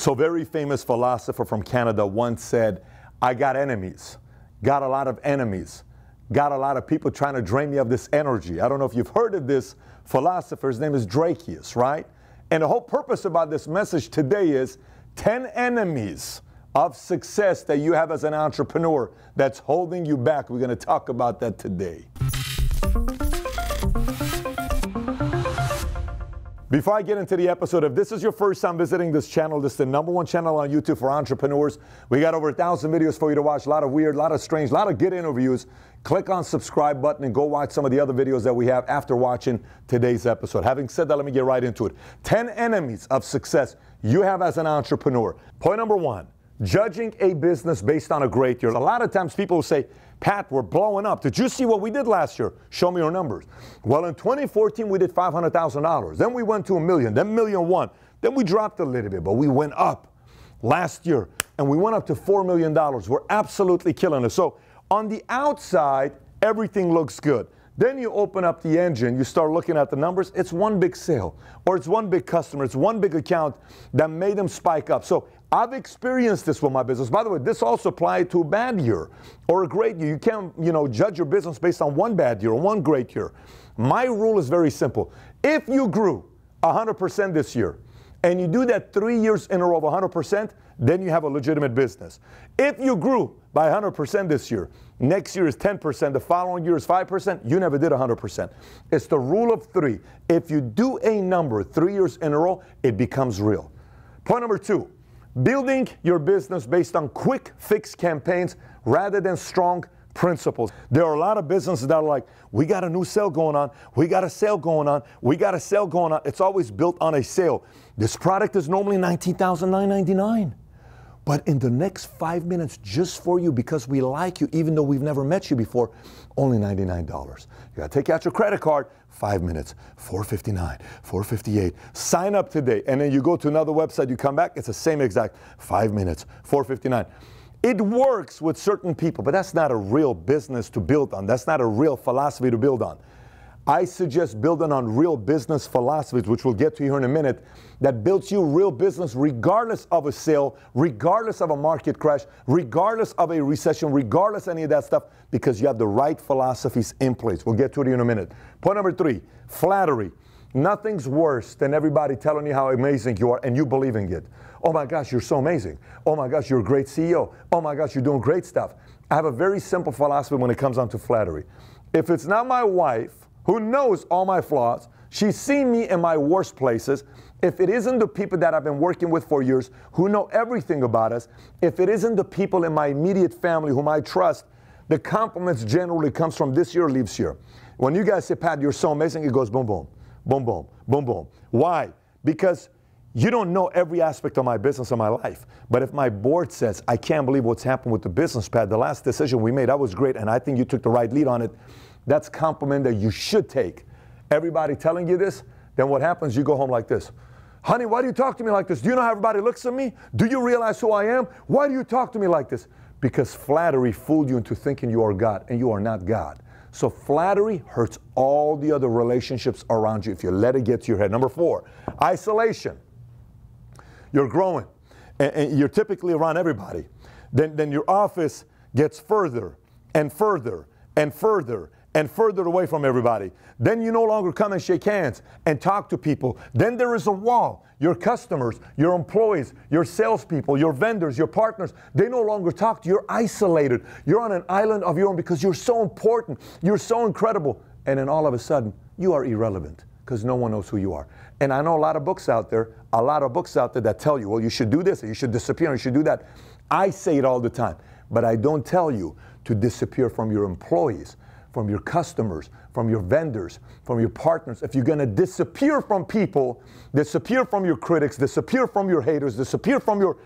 So very famous philosopher from Canada once said, I got enemies, got a lot of enemies, got a lot of people trying to drain me of this energy. I don't know if you've heard of this philosopher. His name is Drakeus, right? And the whole purpose about this message today is 10 enemies of success that you have as an entrepreneur that's holding you back. We're going to talk about that today. Before I get into the episode, if this is your first time visiting this channel, this is the #1 channel on YouTube for entrepreneurs. We got over 1,000 videos for you to watch, a lot of weird, a lot of strange, a lot of good interviews. Click on subscribe button and go watch some of the other videos that we have after watching today's episode. Having said that, let me get right into it. 10 enemies of success you have as an entrepreneur. Point number 1, judging a business based on a great year. A lot of times people will say, Pat, we're blowing up. Did you see what we did last year? Show me your numbers. Well, in 2014, we did $500,000. Then we went to $1 million, then $1,000,001. Then we dropped a little bit, but we went up last year, and we went up to $4 million. We're absolutely killing it. So on the outside, everything looks good. Then you open up the engine, you start looking at the numbers, it's one big sale, or it's one big customer, it's one big account that made them spike up. So I've experienced this with my business. By the way, this also applies to a bad year or a great year. You can't, judge your business based on one bad year or one great year. My rule is very simple. If you grew 100% this year, and you do that 3 years in a row of 100%, then you have a legitimate business. If you grew by 100% this year, next year is 10%, the following year is 5%, you never did 100%. It's the rule of 3. If you do a number 3 years in a row, it becomes real. Point number 2, building your business based on quick fix campaigns rather than strong principles. There are a lot of businesses that are like, we got a new sale going on, we got a sale going on, we got a sale going on. It's always built on a sale. This product is normally $19,999. But in the next 5 minutes, just for you, because we like you, even though we've never met you before, only $99. You gotta take out your credit card, 5 minutes, $459, $458. Sign up today, and then you go to another website, you come back, it's the same exact 5 minutes, $459. It works with certain people, but that's not a real business to build on. That's not a real philosophy to build on. I suggest building on real business philosophies, which we'll get to here in a minute, that builds you real business regardless of a sale, regardless of a market crash, regardless of a recession, regardless of any of that stuff, because you have the right philosophies in place. We'll get to it here in a minute. Point number 3, flattery. Nothing's worse than everybody telling you how amazing you are and you believing it. Oh my gosh, you're so amazing. Oh my gosh, you're a great CEO. Oh my gosh, you're doing great stuff. I have a very simple philosophy when it comes down to flattery. If it's not my wife, who knows all my flaws, she's seen me in my worst places, if it isn't the people that I've been working with for years who know everything about us, if it isn't the people in my immediate family whom I trust, the compliments generally comes from this year, leaves here. When you guys say, Pat, you're so amazing, it goes boom, boom, boom, boom, boom, boom. Why? Because you don't know every aspect of my business or my life. But if my board says, I can't believe what's happened with the business, Pat, the last decision we made, that was great, and I think you took the right lead on it, that's compliment that you should take. Everybody telling you this, then what happens, you go home like this. Honey, why do you talk to me like this? Do you know how everybody looks at me? Do you realize who I am? Why do you talk to me like this? Because flattery fooled you into thinking you are God, and you are not God. So flattery hurts all the other relationships around you if you let it get to your head. Number 4, isolation. You're growing, and you're typically around everybody. Then your office gets further and further and further and further away from everybody. Then you no longer come and shake hands and talk to people. Then there is a wall. Your customers, your employees, your salespeople, your vendors, your partners, they no longer talk to you. You're isolated. You're on an island of your own because you're so important. You're so incredible. And then all of a sudden, you are irrelevant because no one knows who you are. And I know a lot of books out there that tell you, well, you should do this, or you should disappear, or you should do that. I say it all the time, but I don't tell you to disappear from your employees, from your customers, from your vendors, from your partners. If you're going to disappear from people, disappear from your critics, disappear from your haters, disappear from your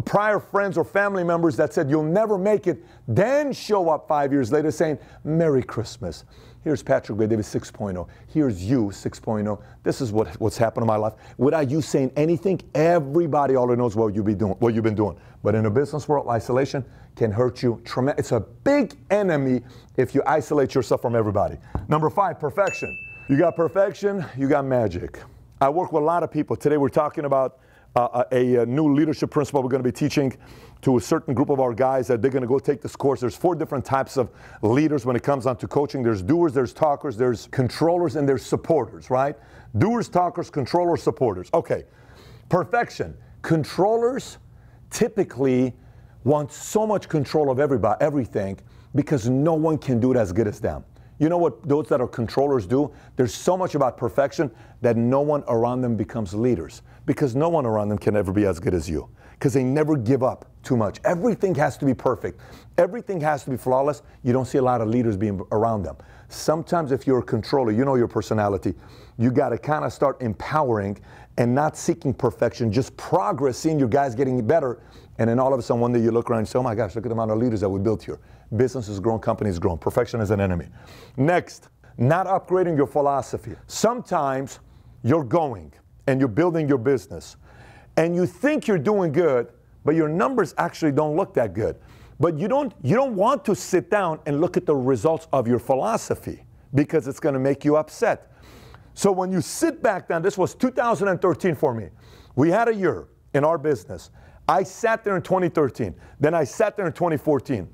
prior friends or family members that said you'll never make it, then show up 5 years later saying, Merry Christmas. Here's Patrick Bet-David 6.0. Here's you 6.0. This is what's happened in my life. Without you saying anything, everybody already knows what you've been doing. But in a business world, isolation can hurt you tremendously. It's a big enemy if you isolate yourself from everybody. Number 5, perfection. You got perfection, you got magic. I work with a lot of people. Today we're talking about a new leadership principle we're going to be teaching to a certain group of our guys that they're going to go take this course. There's 4 different types of leaders when it comes down to coaching. There's doers, there's talkers, there's controllers, and there's supporters, right? Doers, talkers, controllers, supporters. Okay, perfection. Controllers typically want so much control of everything because no one can do it as good as them. You know what those that are controllers do? There's so much about perfection that no one around them becomes leaders because no one around them can ever be as good as you because they never give up too much. Everything has to be perfect. Everything has to be flawless. You don't see a lot of leaders being around them. Sometimes if you're a controller, you know your personality, you got to kind of start empowering and not seeking perfection, just progress, seeing your guys getting better. And then all of a sudden one day you look around and say, oh my gosh, look at the amount of leaders that we built here. Business has grown, companies grown. Perfection is an enemy. Next, not upgrading your philosophy. Sometimes you're going and you're building your business and you think you're doing good, but your numbers actually don't look that good. But you don't want to sit down and look at the results of your philosophy because it's going to make you upset. So when you sit back down, this was 2013 for me. We had a year in our business. I sat there in 2013. Then I sat there in 2014.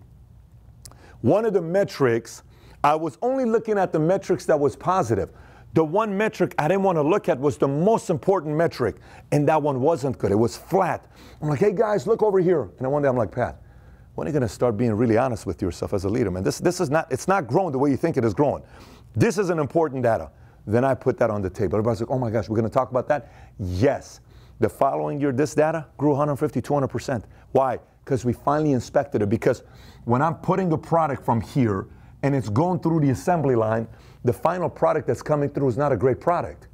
One of the metrics, I was only looking at the metrics that was positive. The one metric I didn't want to look at was the most important metric, and that one wasn't good. It was flat. I'm like, hey guys, look over here. And then one day I'm like, Pat, when are you going to start being really honest with yourself as a leader? Man, this is not, it's not growing the way you think it is growing. This is an important data. Then I put that on the table. Everybody's like, oh my gosh, we're going to talk about that? Yes. The following year, this data grew 150, 200%. Why? Because we finally inspected it. Because when I'm putting the product from here and it's going through the assembly line, the final product that's coming through is not a great product.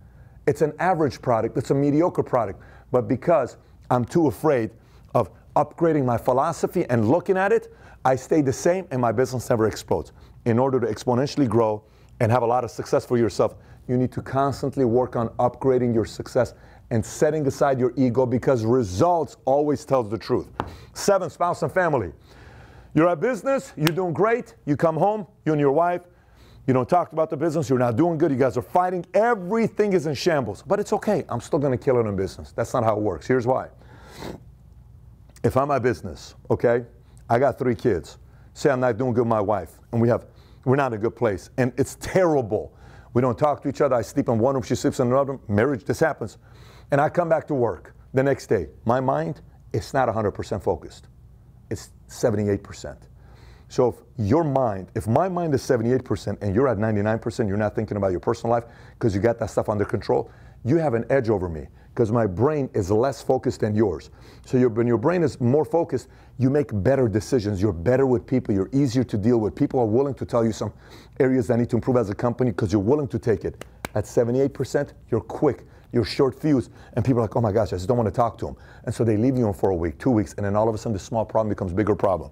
It's an average product. It's a mediocre product. But because I'm too afraid of upgrading my philosophy and looking at it, I stay the same and my business never explodes. In order to exponentially grow and have a lot of success for yourself, you need to constantly work on upgrading your success and setting aside your ego because results always tells the truth. 7, spouse and family. You're at business, you're doing great, you come home, you and your wife, you don't talk about the business, you're not doing good, you guys are fighting, everything is in shambles. But it's okay, I'm still going to kill it in business. That's not how it works. Here's why. If I'm at business, okay, I got 3 kids. Say I'm not doing good with my wife, and we're not in a good place, and it's terrible. We don't talk to each other. I sleep in one room, she sleeps in another room. Marriage, this happens. And I come back to work the next day. My mind, it's not 100% focused. It's 78%. So if my mind is 78% and you're at 99%, you're not thinking about your personal life because you got that stuff under control, you have an edge over me because my brain is less focused than yours. So when your brain is more focused, you make better decisions. You're better with people. You're easier to deal with. People are willing to tell you some areas that need to improve as a company because you're willing to take it. At 78%, you're quick. You're short fuse. And people are like, oh my gosh, I just don't want to talk to them. And so they leave you on for a week, 2 weeks, and then all of a sudden the small problem becomes a bigger problem.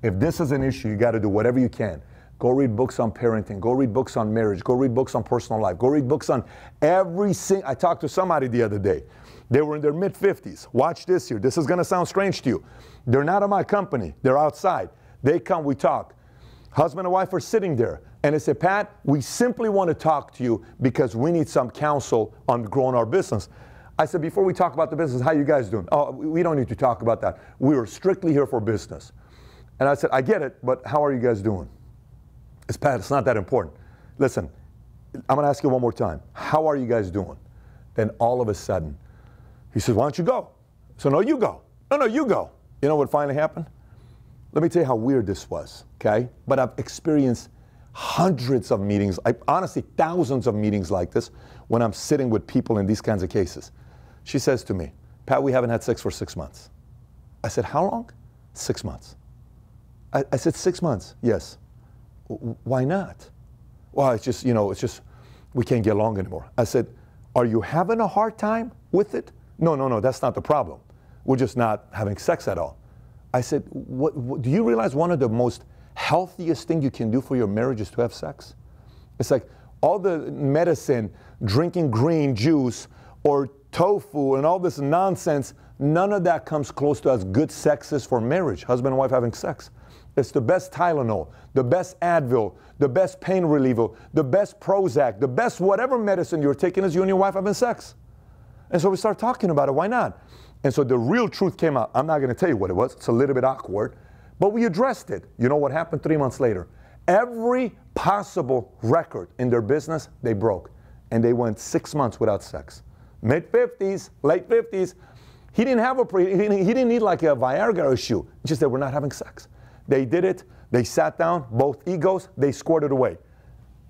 If this is an issue, you got to do whatever you can. Go read books on parenting. Go read books on marriage. Go read books on personal life. Go read books on I talked to somebody the other day. They were in their mid-50s. Watch this here. This is going to sound strange to you. They're not in my company. They're outside. They come, we talk. Husband and wife are sitting there. And they say, Pat, we simply want to talk to you because we need some counsel on growing our business. I said, before we talk about the business, how you guys doing? Oh, we don't need to talk about that. We are strictly here for business. And I said, I get it, but how are you guys doing? It's Pat, it's not that important. Listen, I'm going to ask you one more time. How are you guys doing? Then all of a sudden, he says, why don't you go? So no, you go. No, you go. You know what finally happened? Let me tell you how weird this was, okay? But I've experienced hundreds of meetings, honestly, thousands of meetings like this when I'm sitting with people in these kinds of cases. She says to me, Pat, we haven't had sex for 6 months. I said, how long? 6 months. I said, 6 months. Yes. Why not? Well, it's just, we can't get along anymore. I said, are you having a hard time with it? No, that's not the problem. We're just not having sex at all. I said, what do you realize one of the most healthiest thing you can do for your marriage is to have sex? It's like all the medicine, drinking green juice or tofu and all this nonsense, none of that comes close to as good sex is for marriage, husband and wife having sex. It's the best Tylenol, the best Advil, the best pain reliever, the best Prozac, the best whatever medicine you're taking is you and your wife having sex. And so we start talking about it. Why not? And so the real truth came out. I'm not going to tell you what it was. It's a little bit awkward. But we addressed it. You know what happened 3 months later? Every possible record in their business, they broke. And they went 6 months without sex. Mid-50s, late 50s. He didn't have he didn't need like a Viagra issue. He just said, we're not having sex. They did it. They sat down, both egos, they squared it away.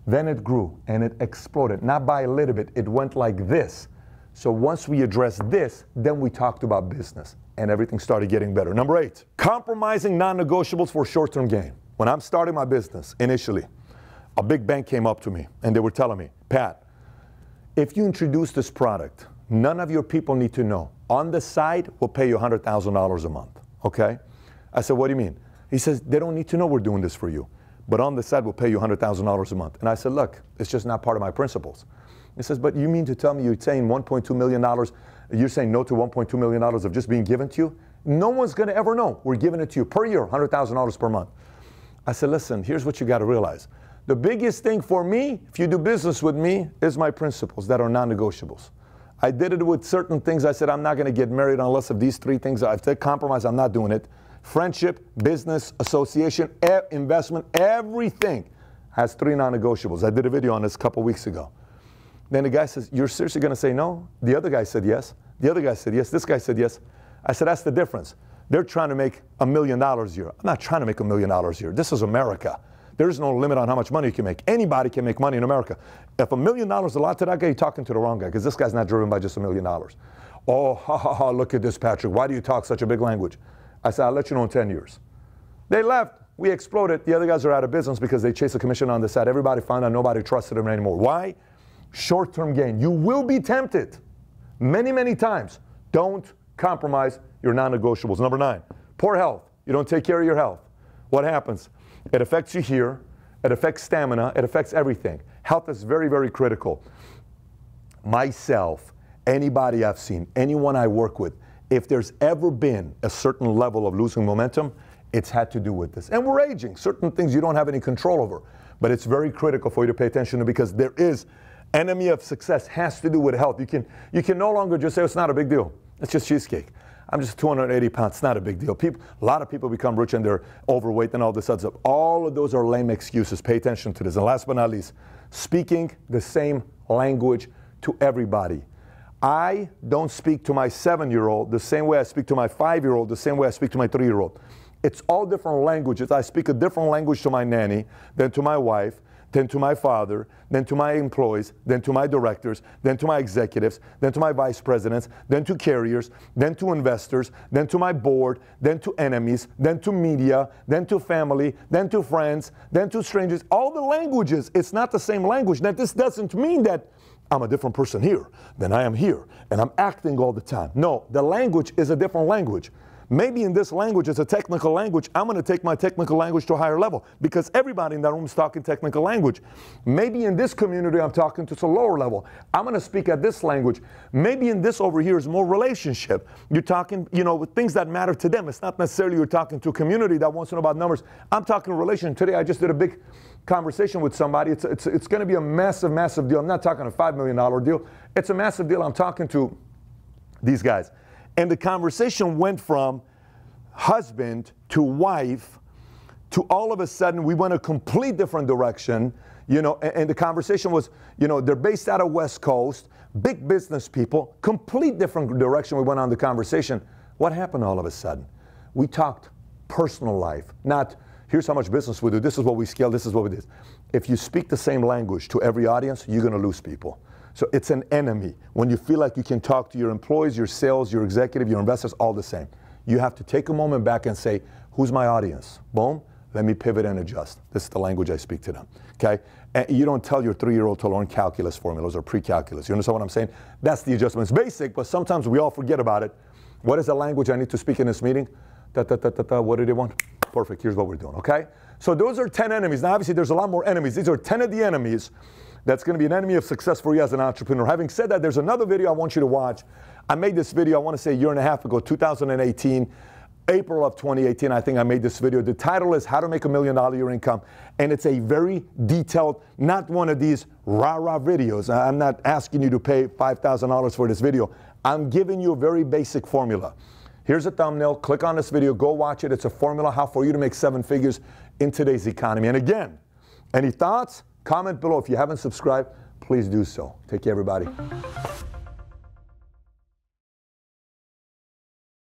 Then it grew and it exploded. Not by a little bit. It went like this. So once we addressed this, then we talked about business and everything started getting better. Number 8, compromising non-negotiables for short-term gain. When I'm starting my business, initially, a big bank came up to me and they were telling me, Pat, if you introduce this product, none of your people need to know. On the side, we'll pay you $100,000 a month, okay? I said, what do you mean? He says, they don't need to know we're doing this for you. But on the side, we'll pay you $100,000 a month. And I said, look, it's just not part of my principles. He says, but you mean to tell me you're saying $1.2 million, you're saying no to $1.2 million of just being given to you? No one's going to ever know. We're giving it to you per year, $100,000 per month. I said, listen, here's what you got to realize. The biggest thing for me, if you do business with me, is my principles that are non-negotiables. I did it with certain things. I said, I'm not going to get married unless of these 3 things. I've said compromise, I'm not doing it. Friendship, business, association, investment, everything has 3 non-negotiables. I did a video on this a couple weeks ago. Then the guy says, you're seriously going to say no? The other guy said yes. The other guy said yes. This guy said yes. I said, that's the difference. They're trying to make $1 million a year. I'm not trying to make $1 million a year. This is America. There's no limit on how much money you can make. Anybody can make money in America. If $1 million is a lot to that guy, you're talking to the wrong guy, because this guy's not driven by just $1 million. Oh, ha, ha, ha, look at this, Patrick. Why do you talk such a big language? I said, I'll let you know in 10 years. They left. We exploded. The other guys are out of business because they chased a commission on the side. Everybody found out nobody trusted them anymore. Why? Short-term gain. You will be tempted many, many times. Don't compromise your non-negotiables. Number 9, poor health. You don't take care of your health. What happens? It affects you here. It affects stamina. It affects everything. Health is very, very critical. Myself, anybody I've seen, anyone I work with, if there's ever been a certain level of losing momentum, it's had to do with this. And we're aging. Certain things you don't have any control over. But it's very critical for you to pay attention to, because there is enemy of success has to do with health. You can no longer just say, oh, it's not a big deal. It's just cheesecake. I'm just 280 pounds. It's not a big deal. A lot of people become rich and they're overweight and all this other stuff. All of those are lame excuses. Pay attention to this. And last but not least, speaking the same language to everybody. I don't speak to my 7-year-old the same way I speak to my 5-year-old, the same way I speak to my 3-year-old. It's all different languages. I speak a different language to my nanny than to my wife, then to my father, then to my employees, then to my directors, then to my executives, then to my vice presidents, then to carriers, then to investors, then to my board, then to enemies, then to media, then to family, then to friends, then to strangers. All the languages, it's not the same language. Now, this doesn't mean that I'm a different person here than I am here, and I'm acting all the time. No, the language is a different language. Maybe in this language, it's a technical language. I'm going to take my technical language to a higher level because everybody in that room is talking technical language. Maybe in this community, I'm talking to a lower level. I'm going to speak at this language. Maybe in this over here is more relationship. You're talking, with things that matter to them. It's not necessarily you're talking to a community that wants to know about numbers. I'm talking relationship. Today, I just did a big conversation with somebody. It's going to be a massive, massive deal. I'm not talking a $5 million deal. It's a massive deal. I'm talking to these guys. And the conversation went from husband to wife to all of a sudden we went a complete different direction, and the conversation was, they're based out of West Coast, big business people, complete different direction we went on the conversation. What happened all of a sudden? We talked personal life, not here's how much business we do, this is what we scale, this is what we do. If you speak the same language to every audience, you're going to lose people. So it's an enemy. When you feel like you can talk to your employees, your sales, your executive, your investors, all the same. You have to take a moment back and say, who's my audience? Boom, let me pivot and adjust. This is the language I speak to them, okay? And you don't tell your 3-year-old to learn calculus formulas or pre-calculus. You understand what I'm saying? That's the adjustment. It's basic, but sometimes we all forget about it. What is the language I need to speak in this meeting? What do they want? Perfect, here's what we're doing, okay? So those are 10 enemies. Now, obviously, there's a lot more enemies. These are 10 of the enemies. That's going to be an enemy of success for you as an entrepreneur. Having said that, there's another video I want you to watch. I made this video, I want to say a year and a half ago, 2018, April of 2018, I think I made this video. The title is How to Make $1 Million a Year Income. And it's a very detailed, not one of these rah-rah videos. I'm not asking you to pay $5,000 for this video. I'm giving you a very basic formula. Here's a thumbnail. Click on this video. Go watch it. It's a formula how for you to make 7 figures in today's economy. And again, any thoughts? Comment below. If you haven't subscribed, please do so. Take care, everybody.